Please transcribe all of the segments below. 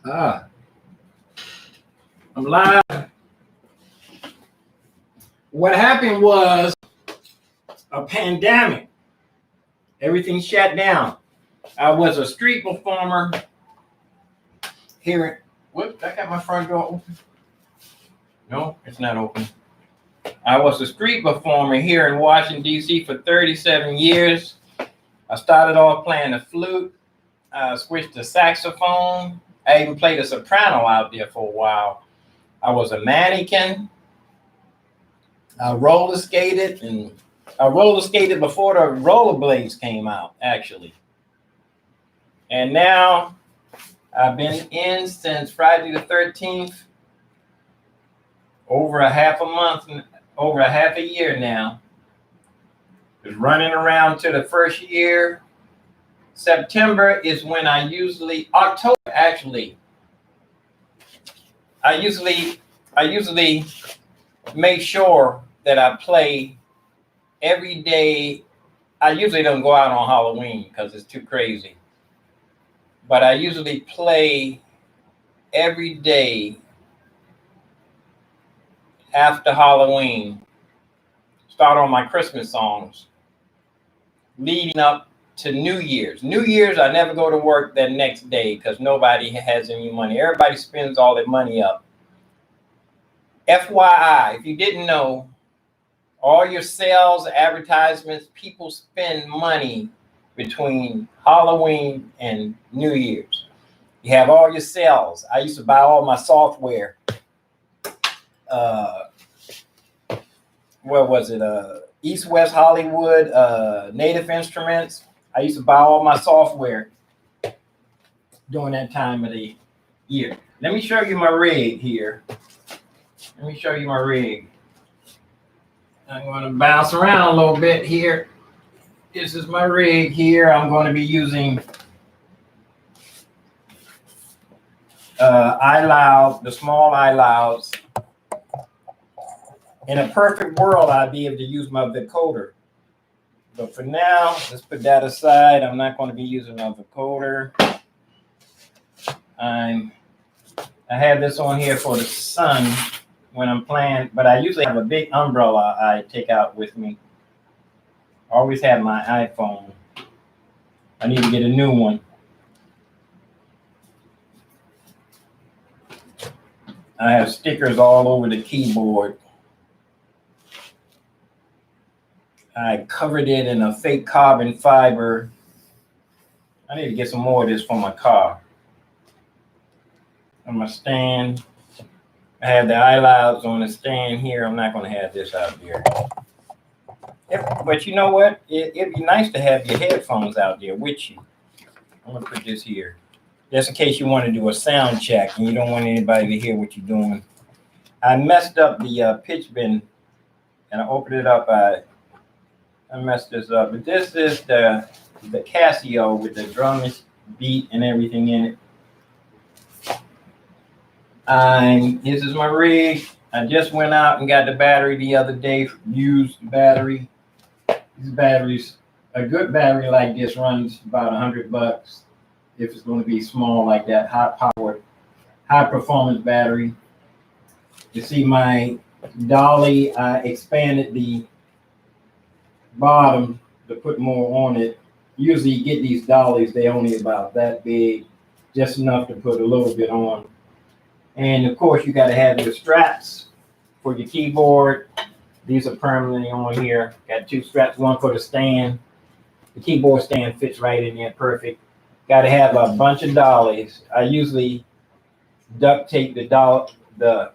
I'm live. What happened was a pandemic. Everything shut down. I was a street performer here. Whoops, I got my front door open. No, it's not open. I was a street performer here in Washington, D.C. for 37 years. I started off playing the flute. I switched to saxophone. I even played a soprano out there for a while. I was a mannequin. I roller skated before the rollerblades came out, actually. And now I've been in since Friday the 13th, over a half a year now. Just running around to the first year. September is when October actually. I usually make sure that I play every day. I usually don't go out on Halloween because it's too crazy. But I usually play every day after Halloween. Start on my Christmas songs leading up to New Year's. New Year's, I never go to work that next day because nobody has any money. Everybody spends all their money up. FYI, if you didn't know, all your sales, advertisements, people spend money between Halloween and New Year's. You have all your sales. I used to buy all my software. What was it? East West Hollywood, Native Instruments. I used to buy all my software during that time of the year. Let me show you my rig here. I'm going to bounce around a little bit here. This is my rig here. I'm going to be using iLoud, the small iLouds. In a perfect world, I'd be able to use my vocoder. But for now, let's put that aside. I'm not going to be using my vocoder. I have this on here for the sun when I'm playing, but I usually have a big umbrella I take out with me. I always have my iPhone. I need to get a new one. I have stickers all over the keyboard. I covered it in a fake carbon fiber. I need to get some more of this for my car. On my stand, I have the iLouds on the stand here. I'm not going to have this out there. But you know what? It'd be nice to have your headphones out there with you. I'm going to put this here. Just in case you want to do a sound check and you don't want anybody to hear what you're doing. I messed up the pitch bend and I opened it up. I messed this up. But this is the Casio with the drum beat and everything in it. This is my rig. I just went out and got the battery the other day, used battery. These batteries, a good battery like this runs about $100 if it's going to be small like that, high-powered, high-performance battery. You see my dolly, I expanded the bottom to put more on it. Usually you get these dollies, they're only about that big, just enough to put a little bit on. And of course, you got to have your straps for your keyboard. These are permanently on here. Got two straps, one for the stand. The keyboard stand fits right in there, perfect. Got to have a bunch of dollies. I usually duct tape the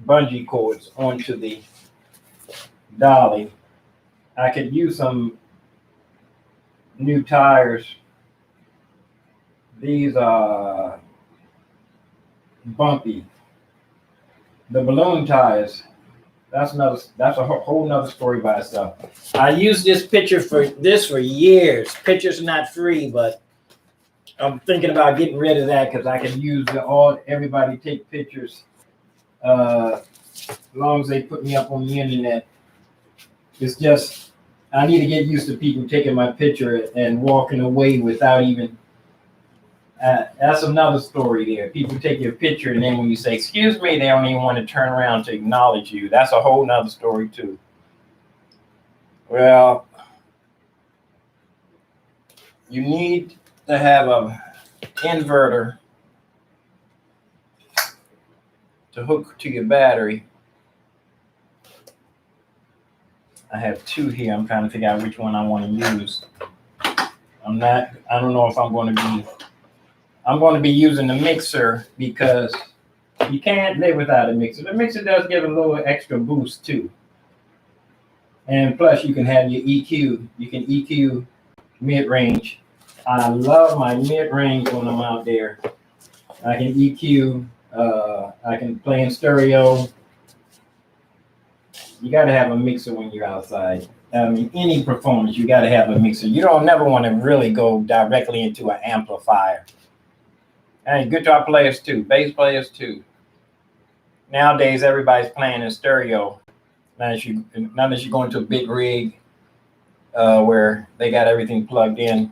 bungee cords onto the dolly. I could use some new tires. These are bumpy. The balloon tires, that's a whole nother story by itself. I used this picture for years. Pictures are not free, but I'm thinking about getting rid of that because I can use everybody take pictures as long as they put me up on the internet. It's just I need to get used to people taking my picture and walking away without even That's another story there. People take your picture, and then when you say, excuse me, they don't even want to turn around to acknowledge you. That's a whole nother story too. Well, you need to have a inverter to hook to your battery. I have two here. I'm trying to figure out which one I want to use. I don't know if I'm going to be using the mixer, because you can't live without a mixer. The mixer does give a little extra boost too. And plus you can have your EQ. You can EQ mid-range. I love my mid-range when I'm out there. I can EQ, I can play in stereo. You got to have a mixer when you're outside. I mean, any performance, you got to have a mixer. You don't never want to really go directly into an amplifier. And guitar players too, bass players too. Nowadays, everybody's playing in stereo. Unless you go into a big rig where they got everything plugged in.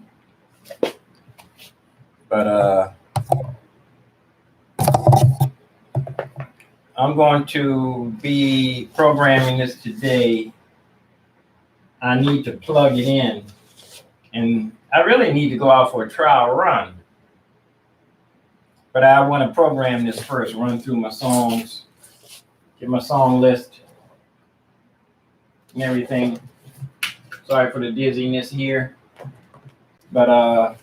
But I'm going to be programming this today. I need to plug it in, and I really need to go out for a trial run. But I want to program this first, run through my songs, get my song list and everything. Sorry for the dizziness here, but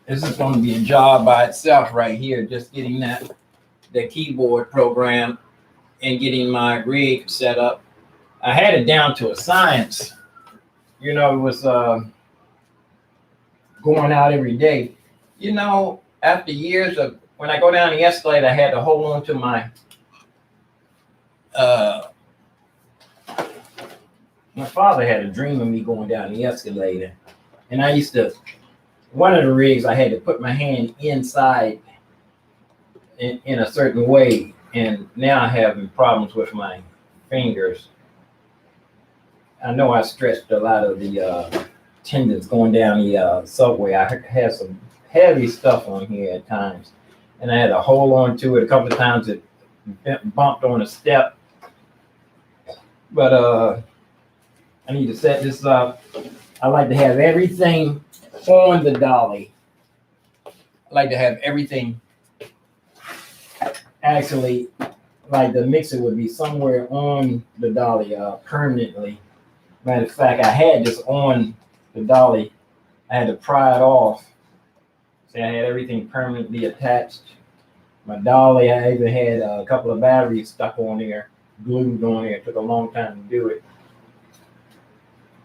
this is going to be a job by itself right here, just getting the keyboard program and getting my rig set up. I had it down to a science. You know, it was going out every day. You know, after years of, when I go down the escalator, I had to hold on to my father had a dream of me going down the escalator, and I used to, one of the rigs, I had to put my hand inside in a certain way, and now I'm having problems with my fingers. I know I stretched a lot of the tendons going down the subway. I had some heavy stuff on here at times, and I had to hold on to it. A couple of times it bumped on a step, but I need to set this up. I like to have everything on the dolly. I like to have everything, actually, like the mixer would be somewhere on the dolly permanently. Matter of fact, I had this on the dolly. I had to pry it off. See, I had everything permanently attached. My dolly, I even had a couple of batteries stuck on there, glued on there. It took a long time to do it.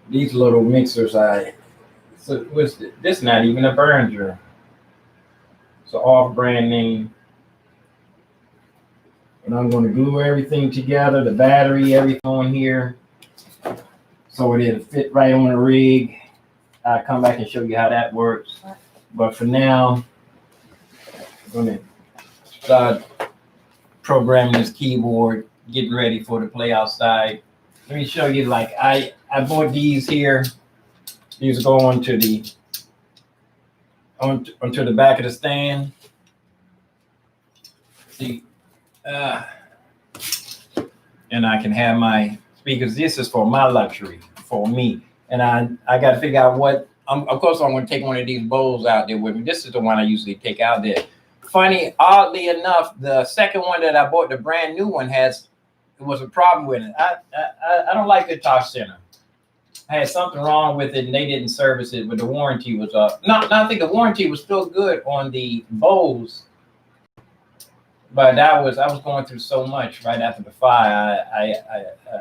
These little mixers, this not even a Behringer. It's an off-brand name. And I'm going to glue everything together, the battery, everything on here, so it'll fit right on the rig. I'll come back and show you how that works. But for now, I'm going to start programming this keyboard, getting ready for the play outside. Let me show you, like, I bought these here. These go onto the back of the stand. See, and I can have my speakers. This is for my luxury, for me. And I got to figure out what, of course I'm going to take one of these bowls out there with me. This is the one I usually take out there. Funny, oddly enough, the second one that I bought, the brand new one, was a problem with it. I don't like Guitar Center. I had something wrong with it and they didn't service it, but the warranty was up. No, I think the warranty was still good on the Bose, but I was going through so much right after the fire.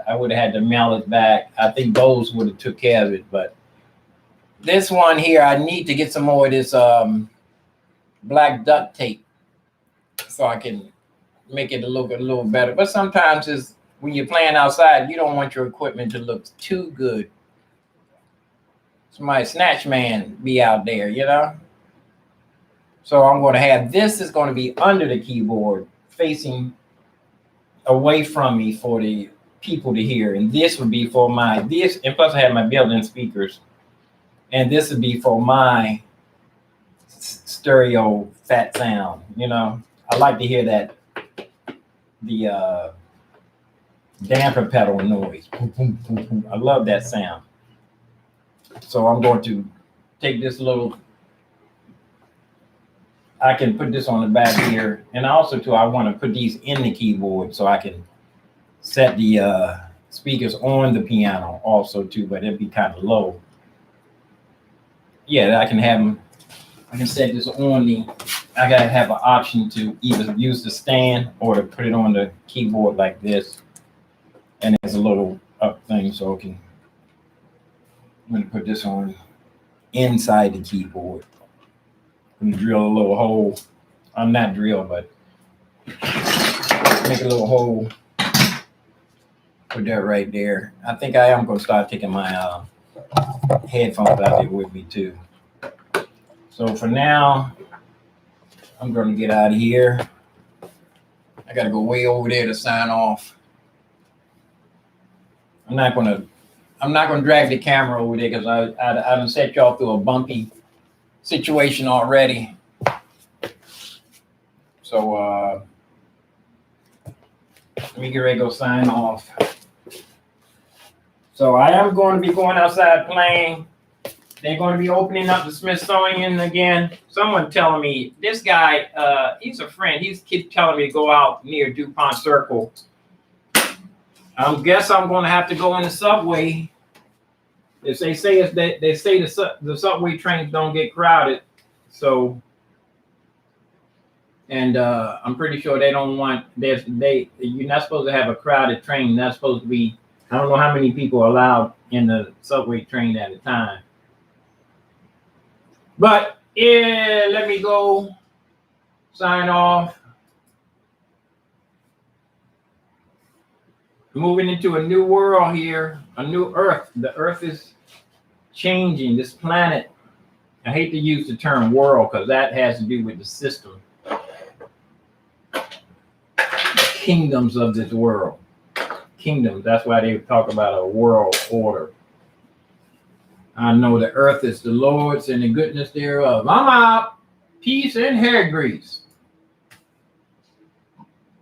I would have had to mail it back. I think Bose would have took care of it, but this one here, I need to get some more of this black duct tape so I can make it look a little better. But sometimes when you're playing outside, you don't want your equipment to look too good. Somebody snatch man be out there, you know? So I'm going to have, this is going to be under the keyboard, facing away from me for the people to hear. And this would be for and plus I have my built-in speakers. And this would be for my stereo fat sound. You know, I like to hear that, the damper pedal noise. I love that sound. So I'm going to take this little, I can put this on the back here. And also too, I want to put these in the keyboard so I can set the speakers on the piano also too, but it'd be kind of low. Yeah, I can have them, I can set this on I gotta have an option to either use the stand or to put it on the keyboard like this. And there's a little up thing so I'm gonna put this on inside the keyboard. I'm gonna drill a little hole. I'm not drill, but make a little hole. Put that right there. I think I am gonna start taking my headphones out there with me too. So for now, I'm gonna get out of here. I gotta go way over there to sign off. I'm not gonna drag the camera over there because I done set y'all through a bumpy situation already. So let me get ready to go sign off. So I am going to be going outside playing. They're going to be opening up the Smithsonian again. Someone telling me, this guy, he's a friend. He's keep telling me to go out near DuPont Circle. I guess I'm going to have to go in the subway. If they say the subway trains don't get crowded. So, and I'm pretty sure they don't want, you're not supposed to have a crowded train. You're not supposed to be, I don't know how many people are allowed in the subway train at a time. But yeah, let me go sign off. Moving into a new world here, a new Earth. The Earth is changing, this planet. I hate to use the term world because that has to do with the system. Kingdoms of this world. Kingdoms, that's why they talk about a world order. I know the earth is the Lord's and the goodness thereof. I'm out. Peace and hair grease.